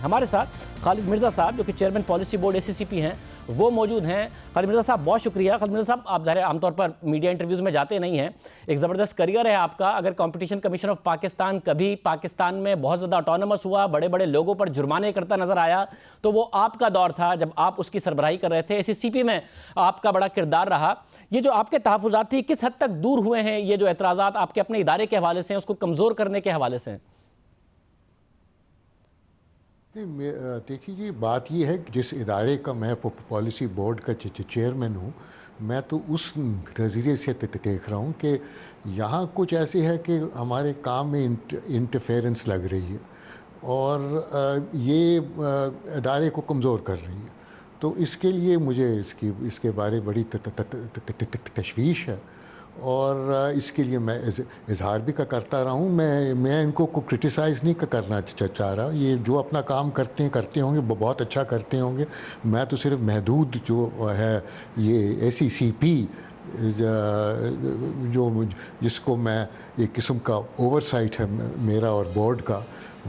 ہمارے ساتھ خالد مرزا صاحب جو کہ چیئرمین پالیسی بورڈ ACCP ہیں وہ موجود ہیں۔ خالد مرزا صاحب بہت شکریہ۔ خالد مرزا صاحب آپ ظاہر عام طور پر میڈیا انٹرویوز میں جاتے نہیں ہیں، ایک زبردست کریئر ہے آپ کا۔ اگر کمپٹیشن کمیشن آف پاکستان کبھی پاکستان میں بہت زیادہ آٹونومس ہوا، بڑے بڑے لوگوں پر جرمانے کرتا نظر آیا، تو وہ آپ کا دور تھا جب آپ اس کی سربراہی کر رہے تھے۔ ACCP میں آپ کا بڑا کردار رہا۔ یہ جو آپ کے تحفظات تھی کس حد تک دور ہوئے ہیں؟ یہ جو اعتراضات آپ کے اپنے ادارے کے حوالے سے ہیں اس کو کمزور کرنے کے حوالے سے ہیں؟ دیکھیے جی، بات یہ ہے کہ جس ادارے کا میں پالیسی بورڈ کا چیئرمین ہوں، میں تو اس نظریے سے دیکھ رہا ہوں کہ یہاں کچھ ایسے ہے کہ ہمارے کام میں انٹرفیرنس لگ رہی ہے اور یہ ادارے کو کمزور کر رہی ہے۔ تو اس کے لیے مجھے اس کے بارے بڑی تشویش ہے اور اس کے لیے میں اظہار بھی کرتا رہا ہوں۔ میں ان کو کرٹیسائز نہیں کرنا چاہ رہا۔ یہ جو اپنا کام کرتے ہوں گے بہت اچھا کرتے ہوں گے۔ میں تو صرف محدود جو ہے یہ ACCP جو جس کو میں ایک قسم کا اوور سائٹ ہے میرا اور بورڈ کا،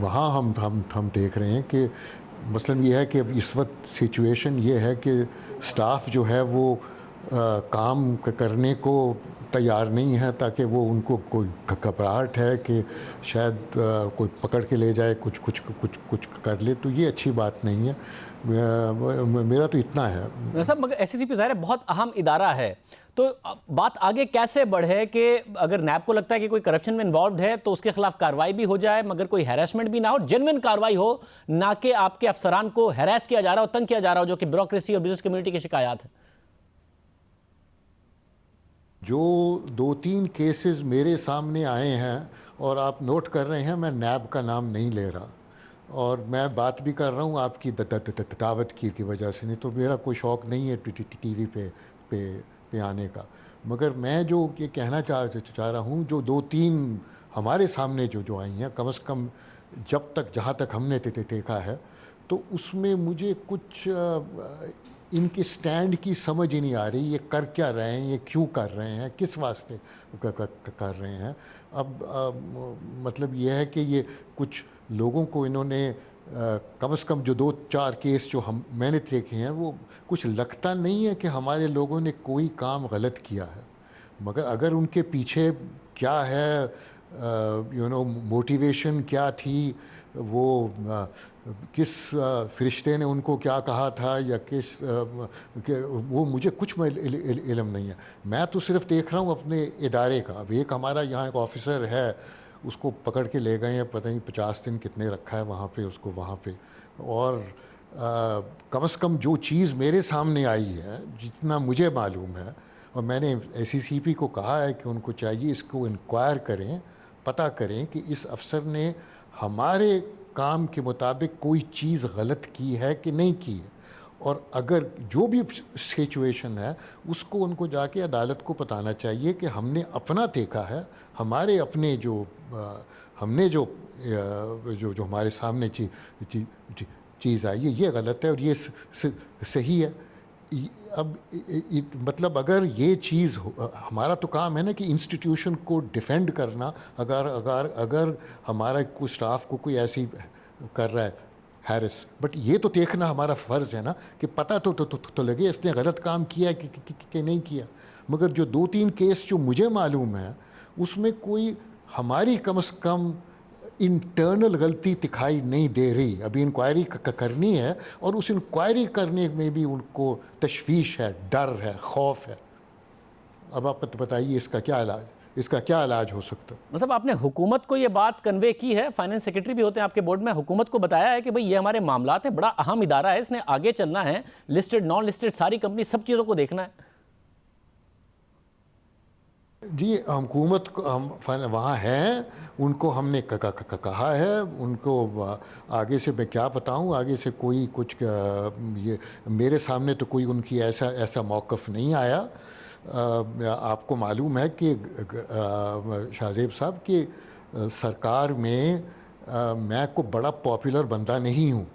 وہاں ہم دیکھ رہے ہیں کہ مثلاً یہ ہے کہ اب اس وقت سچویشن یہ ہے کہ سٹاف جو ہے وہ کام کرنے کو تیار نہیں ہے، تاکہ وہ ان کو کوئی گھبراہٹ ہے کہ شاید کوئی پکڑ کے لے جائے، کچھ کر لے، تو یہ اچھی بات نہیں ہے۔ میرا تو اتنا ہے صاحب۔ مگر ACCP ظاہر ہے بہت اہم ادارہ ہے، تو بات آگے کیسے بڑھے کہ اگر نیب کو لگتا ہے کہ کوئی کرپشن میں انوالوڈ ہے تو اس کے خلاف کارروائی بھی ہو جائے، مگر کوئی ہیراسمنٹ بھی نہ ہو، جینوئن کارروائی ہو، نہ کہ آپ کے افسران کو ہیراس کیا جا رہا ہو، تنگ کیا جا رہا ہو، جو کہ بیوروکریسی اور بزنس کمیونٹی کی شکایات ہیں؟ جو 2-3 کیسز میرے سامنے آئے ہیں اور آپ نوٹ کر رہے ہیں، میں نیب کا نام نہیں لے رہا اور میں بات بھی کر رہا ہوں آپ کی دعوت کی وجہ سے، نہیں تو میرا کوئی شوق نہیں ہے ٹی وی پہ آنے کا۔ مگر میں جو یہ کہنا چاہ رہا ہوں، جو 2-3 ہمارے سامنے جو آئی ہیں، کم از کم جہاں تک ہم نے دیکھا ہے، تو اس میں مجھے کچھ ان کے سٹینڈ کی سمجھ ہی نہیں آ رہی۔ یہ کر کیا رہے ہیں، یہ کیوں کر رہے ہیں، کس واسطے کر رہے ہیں۔ اب مطلب یہ ہے کہ یہ کچھ لوگوں کو انہوں نے کم از کم جو 2-4 کیس جو میں نے دیکھے ہیں، وہ کچھ لگتا نہیں ہے کہ ہمارے لوگوں نے کوئی کام غلط کیا ہے، مگر اگر ان کے پیچھے کیا ہے موٹیویشن کیا تھی، وہ کس فرشتے نے ان کو کیا کہا تھا، یا وہ مجھے کچھ علم نہیں ہے۔ میں تو صرف دیکھ رہا ہوں اپنے ادارے کا۔ اب ایک ہمارا یہاں ایک آفیسر ہے، اس کو پکڑ کے لے گئے ہیں، پتہ نہیں 50 دن کتنے رکھا ہے وہاں پہ، اس کو وہاں پہ۔ اور کم از کم جو چیز میرے سامنے آئی ہے، جتنا مجھے معلوم ہے، اور میں نے ACCP کو کہا ہے کہ ان کو چاہیے اس کو انکوائر کریں، پتہ کریں کہ اس افسر نے ہمارے کام کے مطابق کوئی چیز غلط کی ہے کہ نہیں کی ہے، اور اگر جو بھی سچویشن ہے اس کو ان کو جا کے عدالت کو بتانا چاہیے کہ ہم نے اپنا دیکھا ہے، ہمارے اپنے ہم نے جو ہمارے سامنے چیز آئی ہے یہ غلط ہے اور یہ صحیح ہے۔ اب مطلب اگر یہ چیز ہمارا تو کام ہے نا کہ انسٹیٹیوشن کو ڈیفینڈ کرنا، اگر ہمارا کوئی اسٹاف کو کوئی ایسی کر رہا ہے ہیرس، بٹ یہ تو دیکھنا ہمارا فرض ہے نا کہ پتہ تو لگے اس نے غلط کام کیا ہے کہ نہیں کیا۔ مگر جو 2-3 کیس جو مجھے معلوم ہے، اس میں کوئی ہماری کم از کم انٹرنل غلطی دکھائی نہیں دے رہی۔ ابھی انکوائری کرنی ہے، اور اس انکوائری کرنے میں بھی ان کو تشویش ہے، ڈر ہے، خوف ہے۔ اب آپ بتائیے اس کا کیا علاج ہو سکتا؟ مطلب آپ نے حکومت کو یہ بات کنوے کی ہے؟ فائنانس سیکرٹری بھی ہوتے ہیں آپ کے بورڈ میں، حکومت کو بتایا ہے کہ بھئی یہ ہمارے معاملات ہیں، بڑا اہم ادارہ ہے، اس نے آگے چلنا ہے، لسٹڈ نان لسٹڈ ساری کمپنی سب چیزوں کو دیکھنا ہے؟ جی، حکومت ہم وہاں ہیں، ان کو ہم نے کہا ہے، ان کو آگے سے میں کیا بتاؤں، آگے سے کوئی کچھ یہ میرے سامنے تو کوئی ان کی ایسا موقف نہیں آیا۔ آپ کو معلوم ہے کہ شاہ زیب صاحب کہ سرکار میں کو بڑا پاپولر بندہ نہیں ہوں،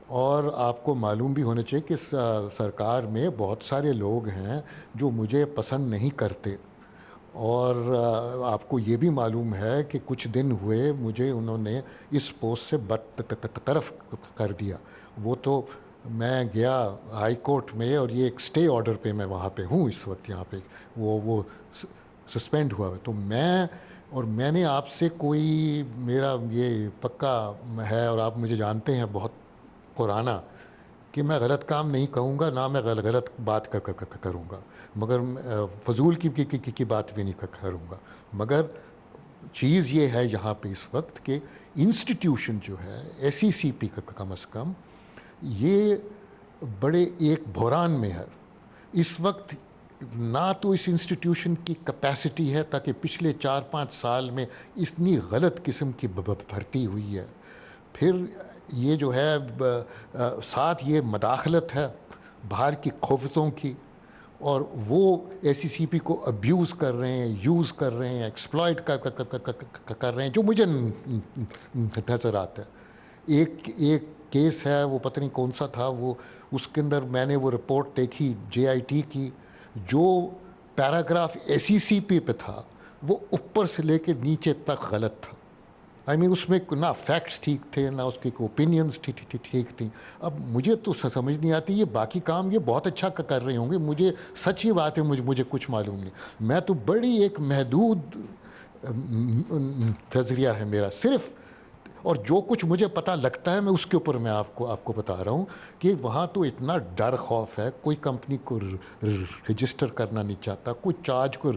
اور آپ کو معلوم بھی ہونا چاہیے کہ سرکار میں بہت سارے لوگ ہیں جو مجھے پسند نہیں کرتے، اور آپ کو یہ بھی معلوم ہے کہ کچھ دن ہوئے مجھے انہوں نے اس پوسٹ سے برطرف کر دیا. وہ تو میں گیا ہائی کورٹ میں اور یہ ایک سٹے آرڈر پہ میں وہاں پہ ہوں اس وقت یہاں پہ, وہ سسپینڈ ہوا ہے. تو میں نے آپ سے کوئی میرا یہ پکا ہے اور آپ مجھے جانتے ہیں بہت پرانا کہ میں غلط کام نہیں کہوں گا, نہ میں غلط بات کروں گا, مگر فضول کی بات بھی نہیں کروں گا. مگر چیز یہ ہے یہاں پہ اس وقت کہ انسٹیٹیوشن جو ہے SECP کا کم از کم یہ بڑے ایک بحران میں ہے اس وقت. نہ تو اس انسٹیٹیوشن کی کیپیسٹی ہے تاکہ پچھلے 4-5 سال میں اتنی غلط قسم کی بھرتی ہوئی ہے. پھر یہ جو ہے ساتھ یہ مداخلت ہے باہر کی قوتوں کی, اور وہ SECP کو ابیوز کر رہے ہیں, یوز کر رہے ہیں, ایکسپلائٹ کر رہے ہیں, جو مجھے نظر آتا ہے. ایک کیس ہے, وہ پتہ نہیں کون سا تھا, وہ اس کے اندر میں نے وہ رپورٹ دیکھی JIT کی, جو پیراگراف SECP پہ تھا وہ اوپر سے لے کے نیچے تک غلط تھا. اس میں نہ فیکٹس ٹھیک تھے, نہ اس کی اوپینینز ٹھیک تھیں. اب مجھے تو سمجھ نہیں آتی, یہ باقی کام یہ بہت اچھا کر رہے ہوں گے, مجھے سچی بات ہے مجھے کچھ معلوم نہیں. میں تو بڑی ایک محدود نظریہ ہے میرا صرف, اور جو کچھ مجھے پتہ لگتا ہے میں اس کے اوپر میں آپ کو بتا رہا ہوں کہ وہاں تو اتنا ڈر خوف ہے, کوئی کمپنی کو رجسٹر کرنا نہیں چاہتا, کوئی چارج کو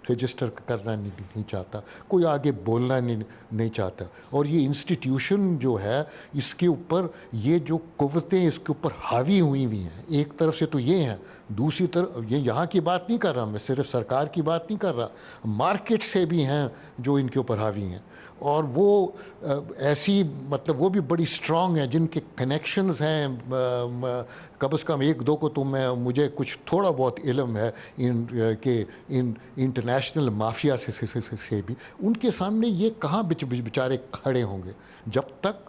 رجسٹر کرنا نہیں چاہتا, کوئی آگے بولنا نہیں چاہتا. اور یہ انسٹیٹیوشن جو ہے اس کے اوپر یہ جو قوتیں اس کے اوپر حاوی ہوئی ہیں, ایک طرف سے تو یہ ہیں, دوسری طرف یہ یہاں کی بات نہیں کر رہا میں, صرف سرکار کی بات نہیں کر رہا, مارکیٹ سے بھی ہیں جو ان کے اوپر حاوی ہیں. اور وہ ایسی مطلب وہ بھی بڑی اسٹرانگ ہیں, جن کے کنیکشنز ہیں, کم از کم 1-2 کو تو مجھے کچھ تھوڑا بہت علم ہے کہ انٹرنیشنل مافیا سے بھی. ان کے سامنے یہ کہاں بیچارے کھڑے ہوں گے جب تک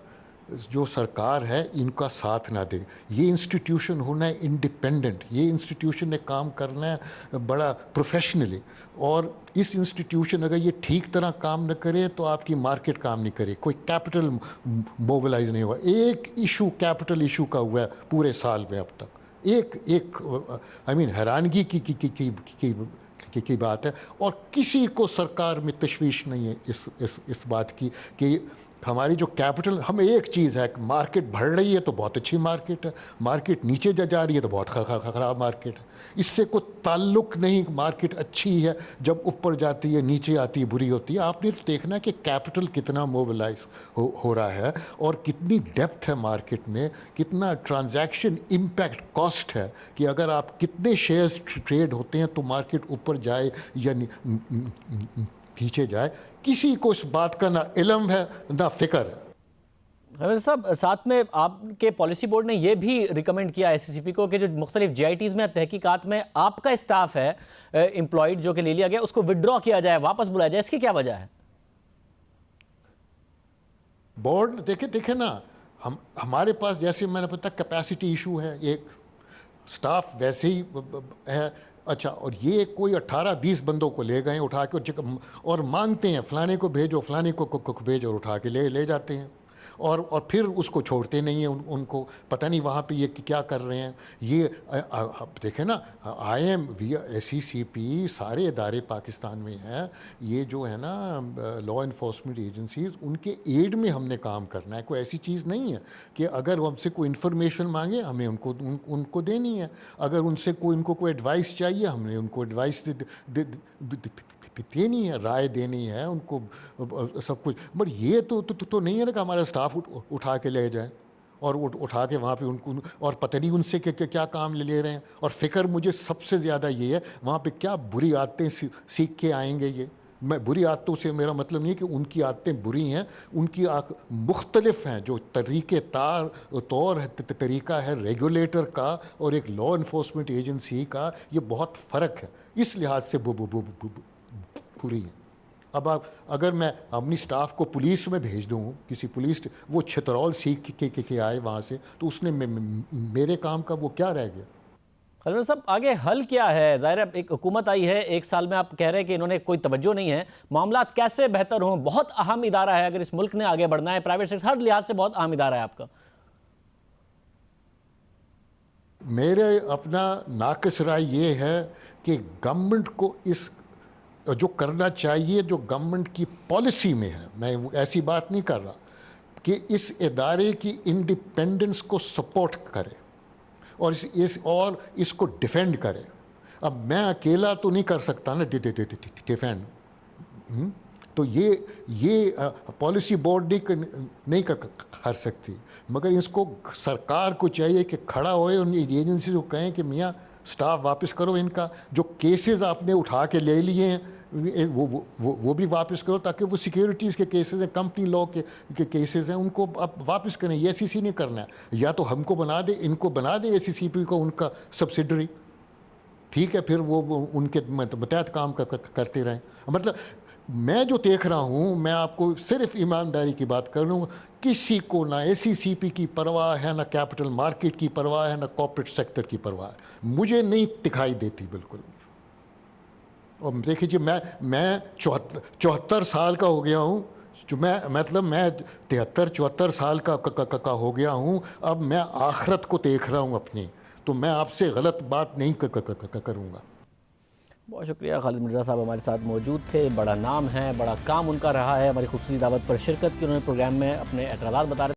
جو سرکار ہے ان کا ساتھ نہ دے. یہ انسٹیٹیوشن ہونا ہے انڈیپینڈنٹ, یہ انسٹیٹیوشن نے کام کرنا ہے بڑا پروفیشنلی, اور اس انسٹیٹیوشن اگر یہ ٹھیک طرح کام نہ کرے تو آپ کی مارکیٹ کام نہیں کرے, کوئی کیپٹل موبلائز نہیں ہوا. ایک ایشو کیپٹل ایشو کا ہوا ہے پورے سال میں اب تک, ایک حیرانگی کی بات ہے. اور کسی کو سرکار میں تشویش نہیں ہے اس بات کی کہ ہماری جو کیپٹل, ہمیں ایک چیز ہے کہ مارکیٹ بڑھ رہی ہے تو بہت اچھی مارکیٹ ہے, مارکیٹ نیچے جا رہی ہے تو بہت خراب مارکیٹ ہے. اس سے کوئی تعلق نہیں مارکیٹ اچھی ہے جب اوپر جاتی ہے, نیچے آتی ہے بری ہوتی ہے. آپ نے دیکھنا کہ کیپٹل کتنا موبلائز ہو رہا ہے اور کتنی ڈیپتھ ہے مارکیٹ میں, کتنا ٹرانزیکشن امپیکٹ کاسٹ ہے کہ اگر آپ کتنے شیئرز ٹریڈ ہوتے ہیں تو مارکیٹ اوپر جائے یا نیچے جائے. کسی کو اس بات کا نہ علم ہے نہ فکر ہے. خیر صاحب, ساتھ میں آپ کے پالیسی بورڈ نے یہ بھی ریکمینڈ کیا SECP کو کہ جو مختلف JITs میں تحقیقات میں آپ کا اسٹاف ہے امپلائڈ جو کہ لے لیا گیا, اس کو وڈرا کیا جائے, واپس بلایا جائے. اس کی کیا وجہ ہے؟ بورڈ دیکھیں نا, ہمارے پاس جیسے میں نے بتایا کیپیسٹی ایشو ہے, ایک سٹاف ویسے ہی ہے. اچھا, اور یہ کوئی 18-20 بندوں کو لے گئے اٹھا کے اور مانگتے ہیں فلانے کو بھیجو, فلانے کو بھیجو, اور اٹھا کے لے جاتے ہیں, اور پھر اس کو چھوڑتے نہیں ہیں. ان کو پتہ نہیں وہاں پہ یہ کیا کر رہے ہیں. یہ دیکھیں نا, SECP سارے ادارے پاکستان میں ہیں, یہ جو ہے نا لا انفورسمنٹ ایجنسیز, ان کے ایڈ میں ہم نے کام کرنا ہے. کوئی ایسی چیز نہیں ہے کہ اگر ہم سے کوئی انفارمیشن مانگے ہمیں ان کو دینی ہے, اگر ان سے ان کو کوئی ایڈوائس چاہیے ہم نے ان کو ایڈوائس دینی ہے, رائے دینی ہے ان کو سب کچھ. بٹ یہ تو نہیں ہے نا کہ ہمارا اسٹاف اٹھا کے لے جائیں اور اٹھا کے وہاں پہ ان کو, اور پتہ نہیں ان سے کیا کام لے رہے ہیں. اور فکر مجھے سب سے زیادہ یہ ہے وہاں پہ کیا بری عادتیں سیکھ کے آئیں گے. یہ میں بری عادتوں سے میرا مطلب نہیں ہے کہ ان کی عادتیں بری ہیں, ان کی مختلف ہیں. جو طور طریقہ ہے ریگولیٹر کا اور ایک لا انفورسمنٹ ایجنسی کا, یہ بہت فرق ہے. اس لحاظ سے پوری ہے. اب اگر میں اپنی سٹاف کو پولیس میں بھیج دوں, کسی پولیس وہ چھترول سیکھ کے آئے وہاں سے, تو اس نے میرے کام کا وہ کیا رہ گیا. خالد صاحب آگے حل کیا ہے؟ ظاہر ہے ایک حکومت آئی ہے، 1 سال میں آپ کہہ رہے ہیں کہ انہوں نے کوئی توجہ نہیں ہے، معاملات کیسے بہتر ہوں؟ بہت اہم ادارہ ہے، اگر اس ملک نے آگے بڑھنا ہے، پرائیویٹ سیکٹر ہر لحاظ سے بہت اہم ادارہ ہے آپ کا۔ میرے اپنا ناقص رائے یہ ہے کہ گورنمنٹ کو اس جو کرنا چاہیے، جو گورنمنٹ کی پالیسی میں ہے، میں ایسی بات نہیں کر رہا، کہ اس ادارے کی انڈیپینڈنس کو سپورٹ کرے اور اس کو ڈیفینڈ کرے۔ اب میں اکیلا تو نہیں کر سکتا نا ڈیفینڈ، تو یہ پالیسی بورڈ نہیں کر سکتی، مگر اس کو سرکار کو چاہیے کہ کھڑا ہوئے ان ایجنسی کو کہیں کہ میاں سٹاف واپس کرو، ان کا جو کیسز آپ نے اٹھا کے لے لیے ہیں وہ بھی واپس کرو، تاکہ وہ سیکیورٹیز کے کیسز ہیں، کمپنی لا کے کیسز ہیں، ان کو آپ واپس کریں۔ یہ SEC نہیں کرنا ہے، یا تو ہم کو بنا دے، ان کو بنا دے SECP کو ان کا سبسیڈری، ٹھیک ہے، پھر وہ ان کے متحد کام کرتے رہیں۔ مطلب میں جو دیکھ رہا ہوں، میں آپ کو صرف ایمانداری کی بات کر رہا ہوں، کسی کو نہ SECP کی پرواہ ہے، نہ کیپٹل مارکیٹ کی پرواہ ہے، نہ کارپوریٹ سیکٹر کی پرواہ ہے، مجھے نہیں دکھائی دیتی بالکل۔ اور دیکھیے جی، میں 74 سال کا ہو گیا ہوں، جو میں 73-74 سال کا ہو گیا ہوں، اب میں آخرت کو دیکھ رہا ہوں اپنی، تو میں آپ سے غلط بات نہیں کروں گا۔ بہت شکریہ، خالد مرزا صاحب ہمارے ساتھ موجود تھے، بڑا نام ہے، بڑا کام ان کا رہا ہے، ہماری خصوصی دعوت پر شرکت کی، انہوں نے پروگرام میں اپنے اعتراضات بتا رہے